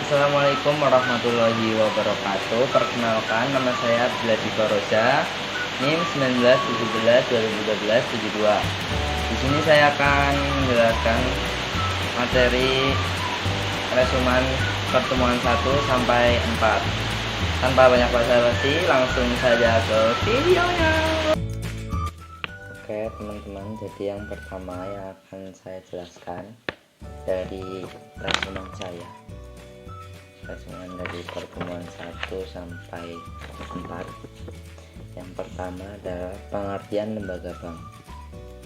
Assalamualaikum warahmatullahi wabarakatuh. Perkenalkan, nama saya Abdullah Roza, NIM 1917-2012-72. Di sini saya akan menjelaskan materi resumen pertemuan 1 sampai 4. Tanpa banyak basa-basi, langsung saja ke videonya. Oke teman-teman, jadi yang pertama yang akan saya jelaskan dari resumen saya. Resumen dari pertemuan 1 sampai 4. Yang pertama adalah pengertian lembaga bank.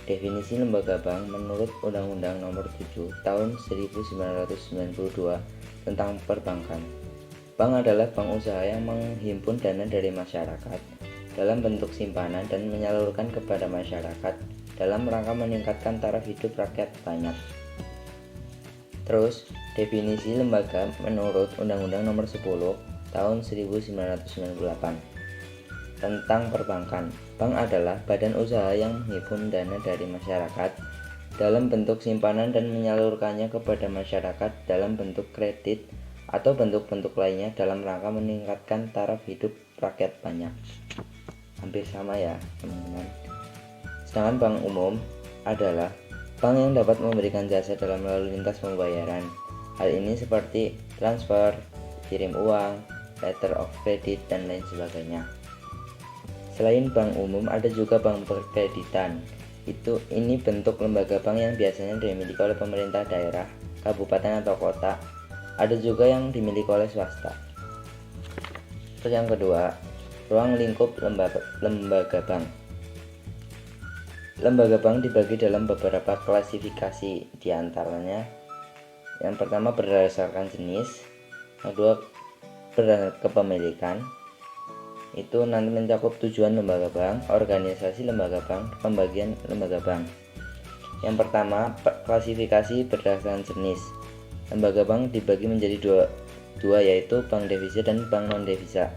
Definisi lembaga bank menurut Undang-Undang Nomor 7 Tahun 1992 tentang perbankan. Bank adalah bank usaha yang menghimpun dana dari masyarakat dalam bentuk simpanan dan menyalurkan kepada masyarakat dalam rangka meningkatkan taraf hidup rakyat banyak. Terus, definisi lembaga menurut Undang-Undang Nomor 10 Tahun 1998 tentang perbankan. Bank adalah badan usaha yang menghimpun dana dari masyarakat dalam bentuk simpanan dan menyalurkannya kepada masyarakat dalam bentuk kredit atau bentuk-bentuk lainnya dalam rangka meningkatkan taraf hidup rakyat banyak. Hampir sama ya, teman-teman. Sedangkan bank umum adalah bank yang dapat memberikan jasa dalam lalu lintas pembayaran. Hal ini seperti transfer, kirim uang, letter of credit, dan lain sebagainya. Selain bank umum, ada juga bank perkreditan. Ini bentuk lembaga bank yang biasanya dimiliki oleh pemerintah daerah, kabupaten atau kota. Ada juga yang dimiliki oleh swasta. Terus yang kedua, ruang lingkup lembaga bank. Lembaga bank dibagi dalam beberapa klasifikasi, diantaranya yang pertama berdasarkan jenis, yang kedua berdasarkan kepemilikan, itu nanti mencakup tujuan lembaga bank, organisasi lembaga bank, pembagian lembaga bank. Yang pertama, klasifikasi berdasarkan jenis. Lembaga bank dibagi menjadi dua yaitu bank devisa dan bank non devisa.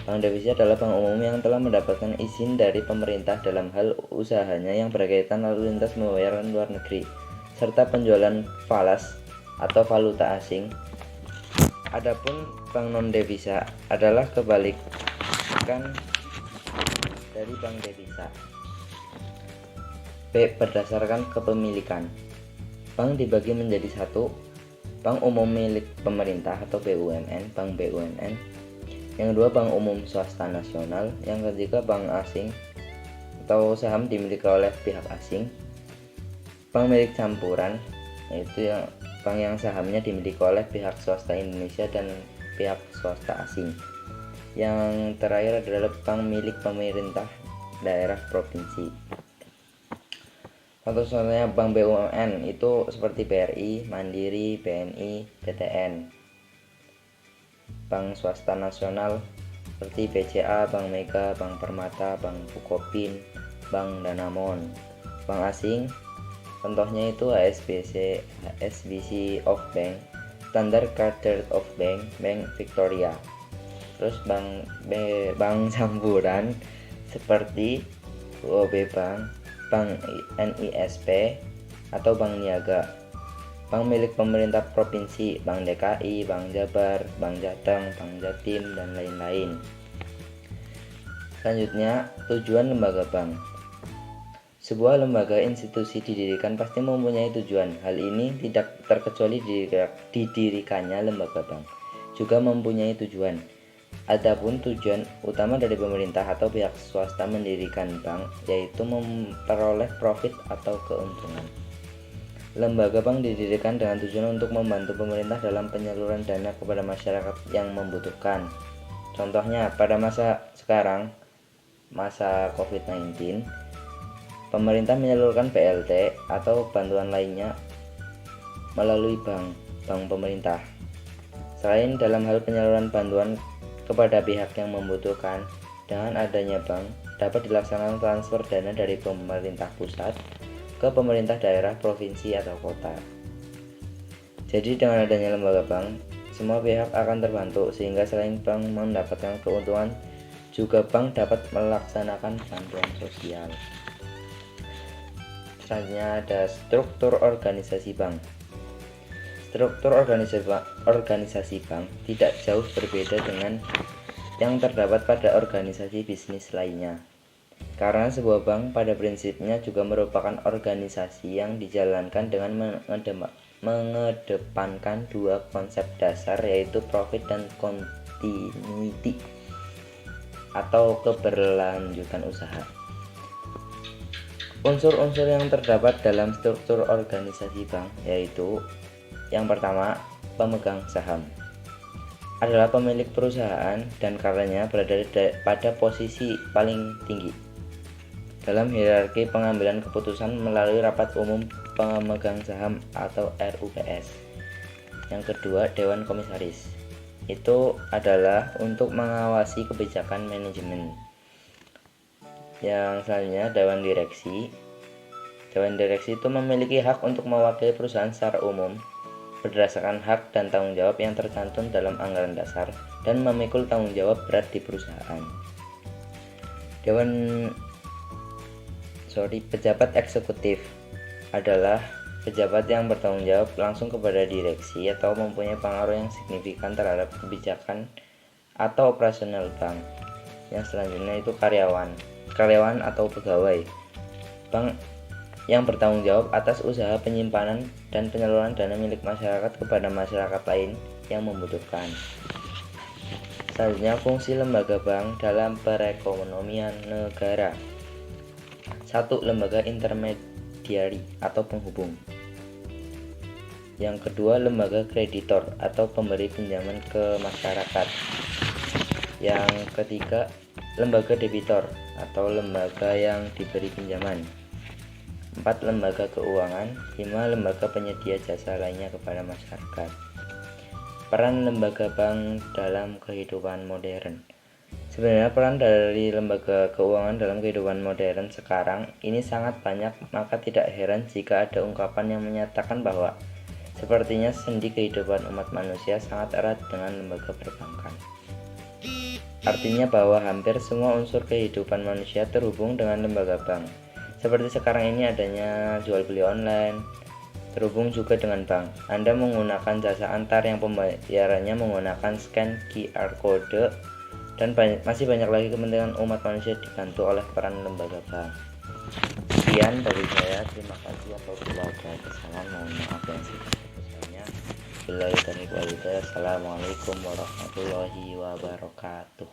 Bank devisa adalah bank umum yang telah mendapatkan izin dari pemerintah dalam hal usahanya yang berkaitan lalu lintas pembayaran luar negeri, serta penjualan falas atau valuta asing. Adapun bank non devisa adalah kebalikan dari bank devisa. B. Berdasarkan kepemilikan. Bank dibagi menjadi satu, bank umum milik pemerintah atau BUMN, bank BUMN. Yang kedua, bank umum swasta nasional. Yang ketiga, bank asing atau saham dimiliki oleh pihak asing. Bank milik campuran, yaitu bank yang sahamnya dimiliki oleh pihak swasta Indonesia dan pihak swasta asing. Yang terakhir adalah bank milik pemerintah daerah provinsi. Contohnya bank BUMN itu seperti BRI, Mandiri, BNI, BTN. Bank swasta nasional seperti BCA, Bank Mega, Bank Permata, Bank Bukopin, Bank Danamon. Bank asing contohnya itu HSBC, HSBC of Bank, Standard Chartered of Bank, Bank Victoria. Terus bank campuran seperti UOB Bank, Bank NISP atau Bank Niaga. Bank milik pemerintah provinsi, Bank DKI, Bank Jabar, Bank Jateng, Bank Jatim, dan lain-lain. Selanjutnya, tujuan lembaga bank. Sebuah lembaga institusi didirikan pasti mempunyai tujuan. Hal ini tidak terkecuali didirikannya lembaga bank juga mempunyai tujuan. Adapun tujuan utama dari pemerintah atau pihak swasta mendirikan bank yaitu memperoleh profit atau keuntungan. Lembaga bank didirikan dengan tujuan untuk membantu pemerintah dalam penyaluran dana kepada masyarakat yang membutuhkan. Contohnya, pada masa sekarang, masa COVID-19, pemerintah menyalurkan BLT atau bantuan lainnya melalui bank pemerintah. Selain dalam hal penyaluran bantuan kepada pihak yang membutuhkan, dengan adanya bank dapat dilaksanakan transfer dana dari pemerintah pusat ke pemerintah daerah, provinsi, atau kota. Jadi dengan adanya lembaga bank, semua pihak akan terbantu sehingga selain bank mendapatkan keuntungan, juga bank dapat melaksanakan bantuan sosial. Selanjutnya ada struktur organisasi bank. Struktur organisasi bank tidak jauh berbeda dengan yang terdapat pada organisasi bisnis lainnya. Karena sebuah bank pada prinsipnya juga merupakan organisasi yang dijalankan dengan mengedepankan dua konsep dasar, yaitu profit dan continuity atau keberlanjutan usaha. Unsur-unsur yang terdapat dalam struktur organisasi bank yaitu: yang pertama, pemegang saham adalah pemilik perusahaan dan karenanya berada pada posisi paling tinggi dalam hierarki pengambilan keputusan melalui rapat umum pemegang saham atau RUPS. Yang kedua, dewan komisaris. Itu adalah untuk mengawasi kebijakan manajemen. Yang selanjutnya, dewan direksi. Dewan direksi itu memiliki hak untuk mewakili perusahaan secara umum berdasarkan hak dan tanggung jawab yang tercantum dalam anggaran dasar dan memikul tanggung jawab berat di perusahaan. Pejabat eksekutif adalah pejabat yang bertanggung jawab langsung kepada direksi atau mempunyai pengaruh yang signifikan terhadap kebijakan atau operasional bank. Yang selanjutnya itu karyawan atau pegawai bank yang bertanggung jawab atas usaha penyimpanan dan penyaluran dana milik masyarakat kepada masyarakat lain yang membutuhkan. Selanjutnya, fungsi lembaga bank dalam perekonomian negara. 1. Lembaga intermediari atau penghubung. Yang kedua, lembaga kreditor atau pemberi pinjaman ke masyarakat. Yang ketiga, lembaga debitor atau lembaga yang diberi pinjaman. 4. Lembaga keuangan. 5. Lembaga penyedia jasa lainnya kepada masyarakat. Peran lembaga bank dalam kehidupan modern. Sebenarnya peran dari lembaga keuangan dalam kehidupan modern sekarang ini sangat banyak, maka tidak heran jika ada ungkapan yang menyatakan bahwa sepertinya sendi kehidupan umat manusia sangat erat dengan lembaga perbankan. Artinya bahwa hampir semua unsur kehidupan manusia terhubung dengan lembaga bank. Seperti sekarang ini adanya jual beli online, terhubung juga dengan bank. Anda menggunakan jasa antar yang pembayarannya menggunakan scan QR code, dan masih banyak lagi kepentingan umat manusia dibantu oleh peran lembaga bank. Sekian dari saya, terima kasih. Apabila ada kesalahan mohon maaf yang sebesar-besarnya. Billahi taufiq wal hidayah. Assalamualaikum warahmatullahi wabarakatuh.